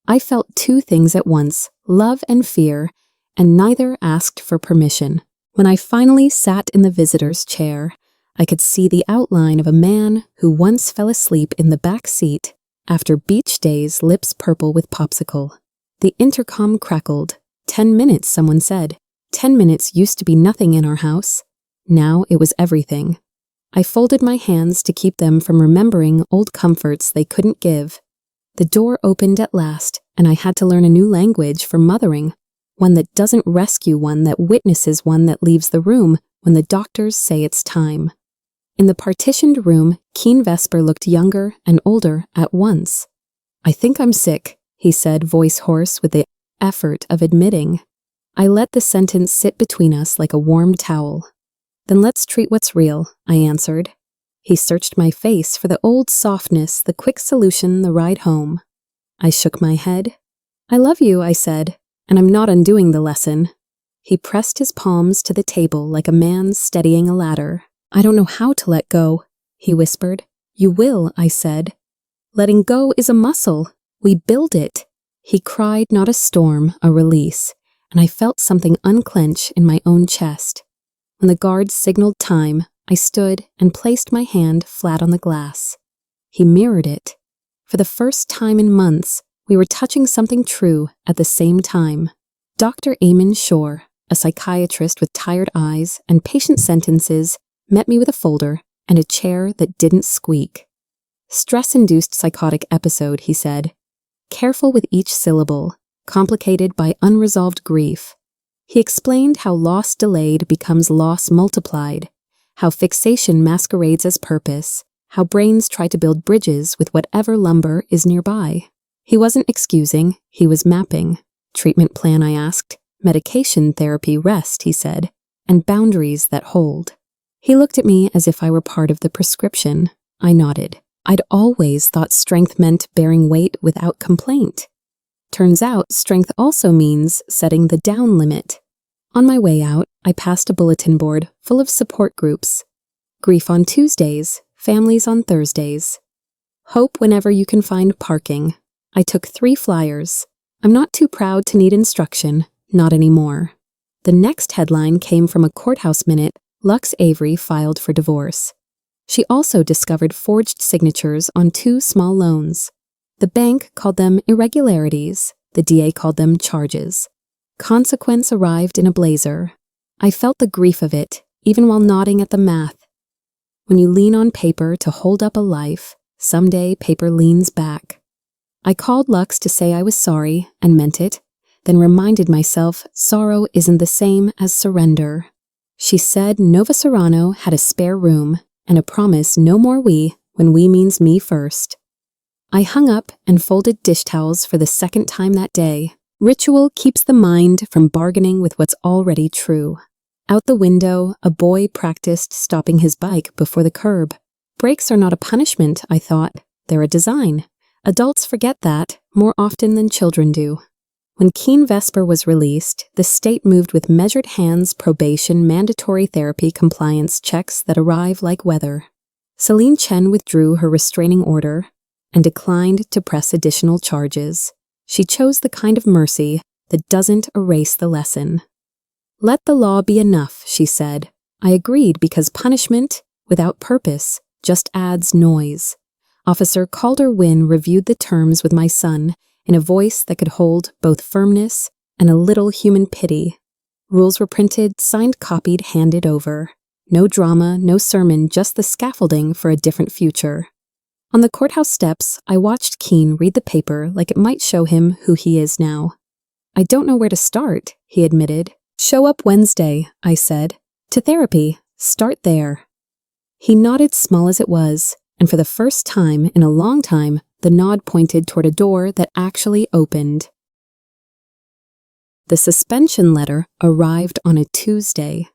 I felt 2 things at once, love and fear, and neither asked for permission. When I finally sat in the visitor's chair, I could see the outline of a man who once fell asleep in the back seat after beach days, lips purple with popsicle. The intercom crackled. 10 minutes, someone said. 10 minutes used to be nothing in our house. Now it was everything. I folded my hands to keep them from remembering old comforts they couldn't give. The door opened at last, and I had to learn a new language for mothering, one that doesn't rescue one that witnesses one that leaves the room when the doctors say it's time. In the partitioned room, Keen Vesper looked younger and older at once. "I think I'm sick," he said, voice hoarse with the effort of admitting. I let the sentence sit between us like a warm towel. "Then let's treat what's real," I answered. He searched my face for the old softness, the quick solution, the ride home. I shook my head. "I love you," I said, "and I'm not undoing the lesson." He pressed his palms to the table like a man steadying a ladder. "I don't know how to let go," he whispered. "You will," I said. "Letting go is a muscle. We build it." He cried not a storm, a release, and I felt something unclench in my own chest. When the guards signaled time, I stood and placed my hand flat on the glass. He mirrored it. For the first time in months, we were touching something true at the same time. Dr. Eamon Shore, a psychiatrist with tired eyes and patient sentences, met me with a folder and a chair that didn't squeak. "Stress-induced psychotic episode," he said. Careful with each syllable, complicated by unresolved grief. He explained how loss delayed becomes loss multiplied, how fixation masquerades as purpose, how brains try to build bridges with whatever lumber is nearby. He wasn't excusing, he was mapping. "Treatment plan," I asked. "Medication, therapy, rest," he said, "and boundaries that hold." He looked at me as if I were part of the prescription. I nodded. I'd always thought strength meant bearing weight without complaint. Turns out, strength also means setting the down limit. On my way out, I passed a bulletin board full of support groups. Grief on Tuesdays, families on Thursdays. Hope whenever you can find parking. I took 3 flyers. I'm not too proud to need instruction, not anymore. The next headline came from a courthouse minute. Lux Avery filed for divorce. She also discovered forged signatures on 2 small loans. The bank called them irregularities. The DA called them charges. Consequence arrived in a blazer. I felt the grief of it, even while nodding at the math. When you lean on paper to hold up a life, someday paper leans back. I called Lux to say I was sorry and meant it, then reminded myself sorrow isn't the same as surrender. She said Nova Serrano had a spare room and a promise no more we when we means me first. I hung up and folded dish towels for the second time that day. Ritual keeps the mind from bargaining with what's already true. Out the window, a boy practiced stopping his bike before the curb. Brakes are not a punishment, I thought. They're a design. Adults forget that more often than children do. When Keen Vesper was released, the state moved with measured hands probation mandatory therapy compliance checks that arrive like weather. Celine Chen withdrew her restraining order and declined to press additional charges. She chose the kind of mercy that doesn't erase the lesson. Let the law be enough, she said. I agreed because punishment, without purpose, just adds noise. Officer Calder Wynne reviewed the terms with my son in a voice that could hold both firmness and a little human pity. Rules were printed, signed, copied, handed over. No drama, no sermon, just the scaffolding for a different future. On the courthouse steps, I watched Keen read the paper like it might show him who he is now. I don't know where to start, he admitted. Show up Wednesday, I said. To therapy. Start there. He nodded, small as it was, and for the first time in a long time, the nod pointed toward a door that actually opened. The suspension letter arrived on a Tuesday.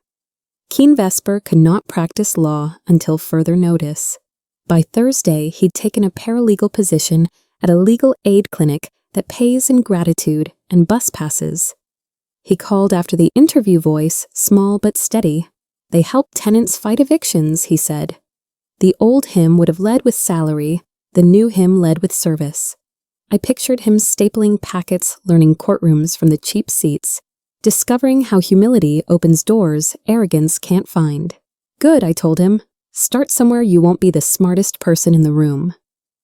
Keen Vesper could not practice law until further notice. By Thursday, he'd taken a paralegal position at a legal aid clinic that pays in gratitude and bus passes. He called after the interview voice, small but steady. They help tenants fight evictions, he said. The old him would have led with salary, the new him led with service. I pictured him stapling packets, learning courtrooms from the cheap seats, discovering how humility opens doors arrogance can't find. Good, I told him. Start somewhere you won't be the smartest person in the room.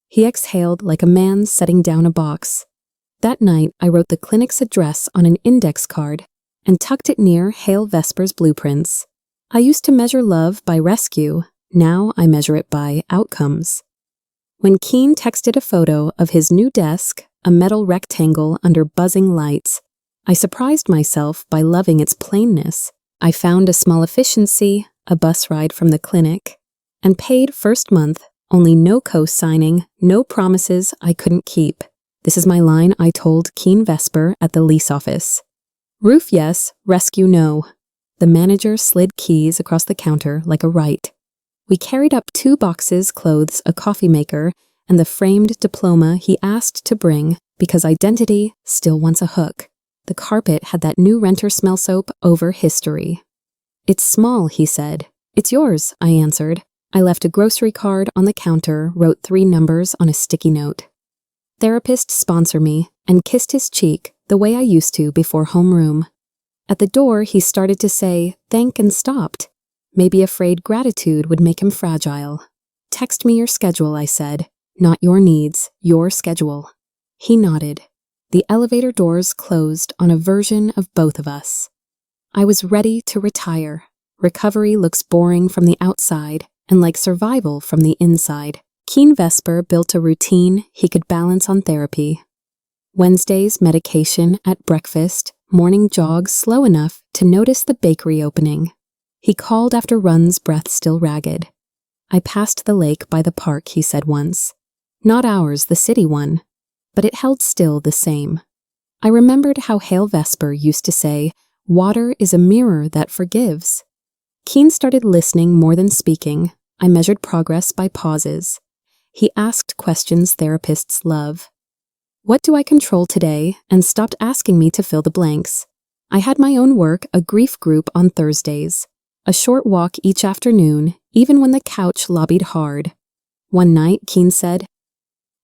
He exhaled like a man setting down a box. That night, I wrote the clinic's address on an index card and tucked it near Hale Vesper's blueprints. I used to measure love by rescue. Now I measure it by outcomes. When Keen texted a photo of his new desk, a metal rectangle under buzzing lights, I surprised myself by loving its plainness. I found a small efficiency, a bus ride from the clinic, and paid first month, only no co-signing, no promises I couldn't keep. This is my line I told Keen Vesper at the lease office. Roof yes, rescue no. The manager slid keys across the counter like a right. We carried up 2 boxes, clothes, a coffee maker, and the framed diploma he asked to bring because identity still wants a hook. The carpet had that new renter smell soap over history. It's small, he said. It's yours, I answered. I left a grocery card on the counter, wrote 3 numbers on a sticky note. Therapist sponsor me, and kissed his cheek the way I used to before homeroom. At the door, he started to say thank and stopped, maybe afraid gratitude would make him fragile. Text me your schedule, I said. Not your needs, your schedule. He nodded. The elevator doors closed on a version of both of us. I was ready to retire. Recovery looks boring from the outside and like survival from the inside. Keen Vesper built a routine he could balance on therapy. Wednesdays, medication at breakfast, morning jogs slow enough to notice the bakery opening. He called after runs, breath still ragged. I passed the lake by the park, he said once. Not ours, the city one. But it held still the same. I remembered how Hale Vesper used to say, water is a mirror that forgives. Keen started listening more than speaking. I measured progress by pauses. He asked questions therapists love. What do I control today? And stopped asking me to fill the blanks. I had my own work, a grief group on Thursdays. A short walk each afternoon, even when the couch lobbied hard. One night, Keen said,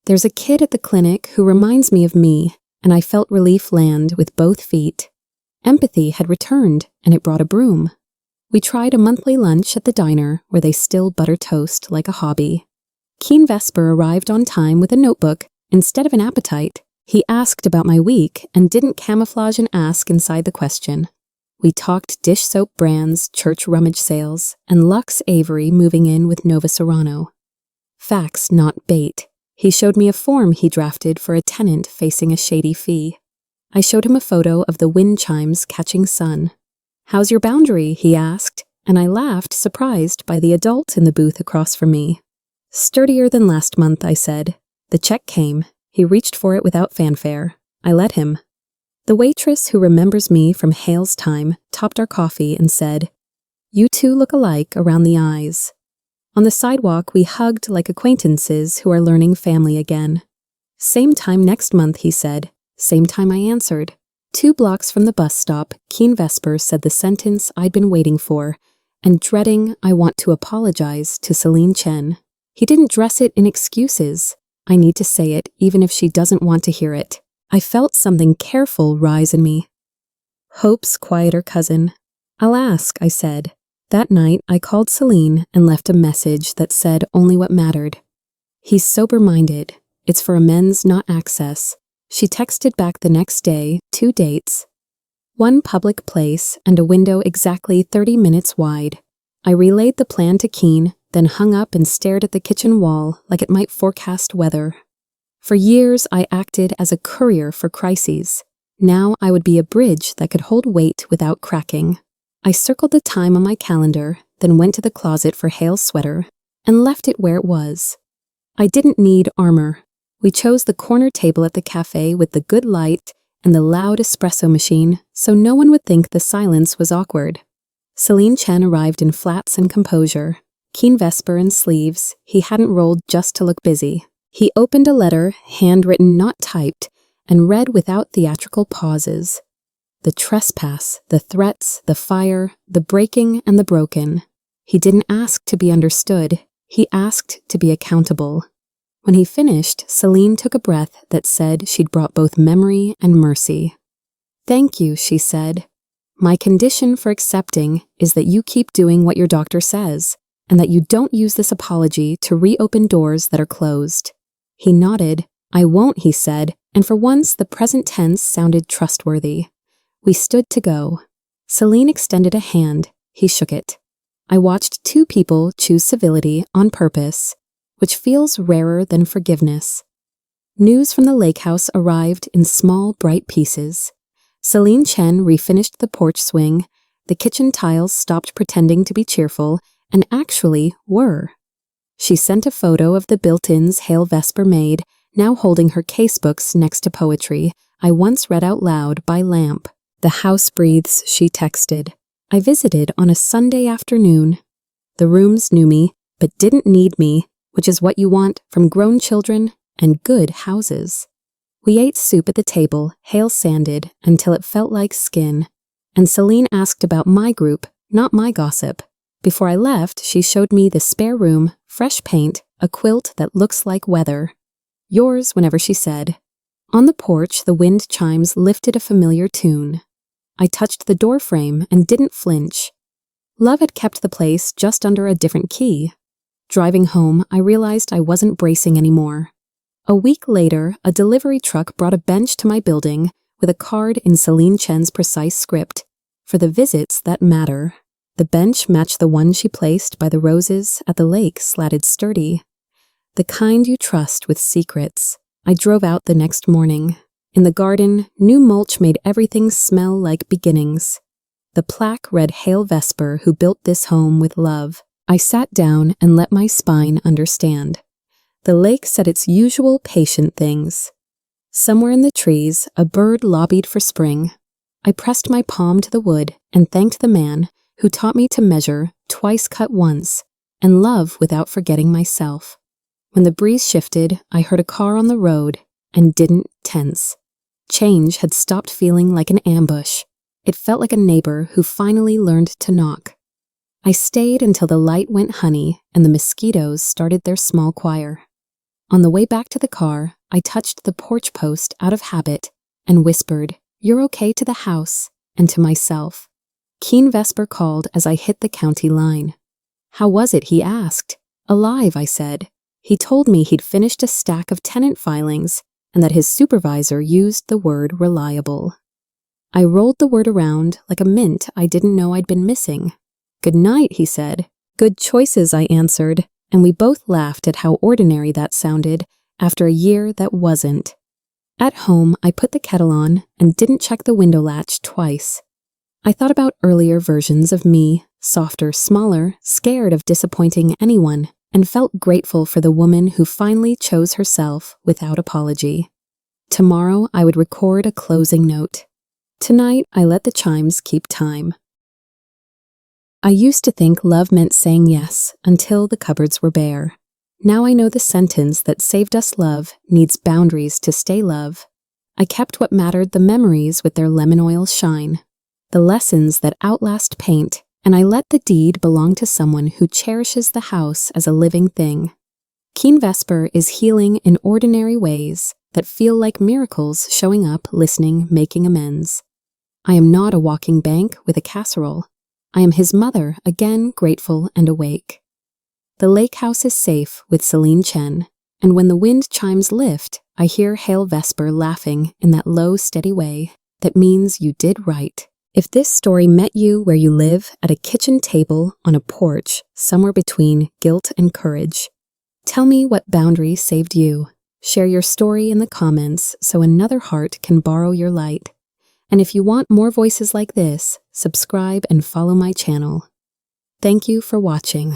there's a kid at the clinic who reminds me of me, and I felt relief land with both feet. Empathy had returned, and it brought a broom. We tried a monthly lunch at the diner where they still butter toast like a hobby. Keen Vesper arrived on time with a notebook instead of an appetite. He asked about my week and didn't camouflage an ask inside the question. We talked dish soap brands, church rummage sales, and Lux Avery moving in with Nova Serrano. Facts, not bait. He showed me a form he drafted for a tenant facing a shady fee. I showed him a photo of the wind chimes catching sun. How's your boundary? He asked, and I laughed, surprised by the adult in the booth across from me. Sturdier than last month, I said. The check came. He reached for it without fanfare. I let him. The waitress who remembers me from Hale's time topped our coffee and said, "You two look alike around the eyes." On the sidewalk, we hugged like acquaintances who are learning family again. "Same time next month," he said. Same time I answered. 2 blocks from the bus stop, Keen Vesper said the sentence I'd been waiting for, and dreading I want to apologize to Celine Chen. He didn't dress it in excuses. I need to say it, even if she doesn't want to hear it. I felt something careful rise in me. Hope's quieter cousin. "I'll ask," I said. That night, I called Celine and left a message that said only what mattered. "He's sober-minded. It's for amends, not access." She texted back the next day, 2 dates. One public place and a window exactly 30 minutes wide. I relayed the plan to Keen, then hung up and stared at the kitchen wall like it might forecast weather. For years, I acted as a courier for crises. Now I would be a bridge that could hold weight without cracking. I circled the time on my calendar, then went to the closet for Hale's sweater and left it where it was. I didn't need armor. We chose the corner table at the cafe with the good light and the loud espresso machine so no one would think the silence was awkward. Celine Chen arrived in flats and composure. Keen Vesper in sleeves, he hadn't rolled just to look busy. He opened a letter, handwritten not typed, and read without theatrical pauses. The trespass, the threats, the fire, the breaking and the broken. He didn't ask to be understood. He asked to be accountable. When he finished, Celine took a breath that said she'd brought both memory and mercy. "Thank you," she said. "My condition for accepting is that you keep doing what your doctor says, and that you don't use this apology to reopen doors that are closed." He nodded. "I won't," he said, and for once the present tense sounded trustworthy. We stood to go. Celine extended a hand. He shook it. I watched 2 people choose civility on purpose, which feels rarer than forgiveness. News from the lake house arrived in small, bright pieces. Celine Chen refinished the porch swing, the kitchen tiles stopped pretending to be cheerful, and actually were. She sent a photo of the built-ins Hale Vesper made, now holding her casebooks next to poetry I once read out loud by lamp. "The house breathes," she texted. "I visited on a Sunday afternoon. The rooms knew me, but didn't need me, which is what you want from grown children and good houses." We ate soup at the table, Hale sanded, until it felt like skin. And Celine asked about my group, not my gossip. Before I left, she showed me the spare room, fresh paint, a quilt that looks like weather. "Yours," whenever she said. On the porch, the wind chimes lifted a familiar tune. I touched the doorframe and didn't flinch. Love had kept the place just under a different key. Driving home, I realized I wasn't bracing anymore. A week later, a delivery truck brought a bench to my building with a card in Celine Chen's precise script, "For the visits that matter." The bench matched the one she placed by the roses at the lake, slatted sturdy. The kind you trust with secrets. I drove out the next morning. In the garden, new mulch made everything smell like beginnings. The plaque read Hale Vesper, who built this home with love. I sat down and let my spine understand. The lake said its usual patient things. Somewhere in the trees, a bird lobbied for spring. I pressed my palm to the wood and thanked the man who taught me to measure, twice cut once, and love without forgetting myself. When the breeze shifted, I heard a car on the road and didn't tense. Change had stopped feeling like an ambush. It felt like a neighbor who finally learned to knock. I stayed until the light went honey and the mosquitoes started their small choir. On the way back to the car, I touched the porch post out of habit and whispered, "You're okay," to the house and to myself. Keen Vesper called as I hit the county line. "How was it?" he asked. "Alive," I said. He told me he'd finished a stack of tenant filings and that his supervisor used the word reliable. I rolled the word around like a mint I didn't know I'd been missing. "Good night," he said. "Good choices," I answered, and we both laughed at how ordinary that sounded after a year that wasn't. At home, I put the kettle on and didn't check the window latch twice. I thought about earlier versions of me, softer, smaller, scared of disappointing anyone, and felt grateful for the woman who finally chose herself without apology. Tomorrow, I would record a closing note. Tonight, I let the chimes keep time. I used to think love meant saying yes until the cupboards were bare. Now I know the sentence that saved us love needs boundaries to stay love. I kept what mattered, the memories with their lemon oil shine, the lessons that outlast paint, and I let the deed belong to someone who cherishes the house as a living thing. Keen Vesper is healing in ordinary ways that feel like miracles, showing up, listening, making amends. I am not a walking bank with a casserole. I am his mother, again grateful and awake. The lake house is safe with Celine Chen, and when the wind chimes lift, I hear Hail Vesper laughing in that low, steady way that means you did right. If this story met you where you live, at a kitchen table, on a porch, somewhere between guilt and courage, tell me what boundary saved you. Share your story in the comments so another heart can borrow your light. And if you want more voices like this, subscribe and follow my channel. Thank you for watching.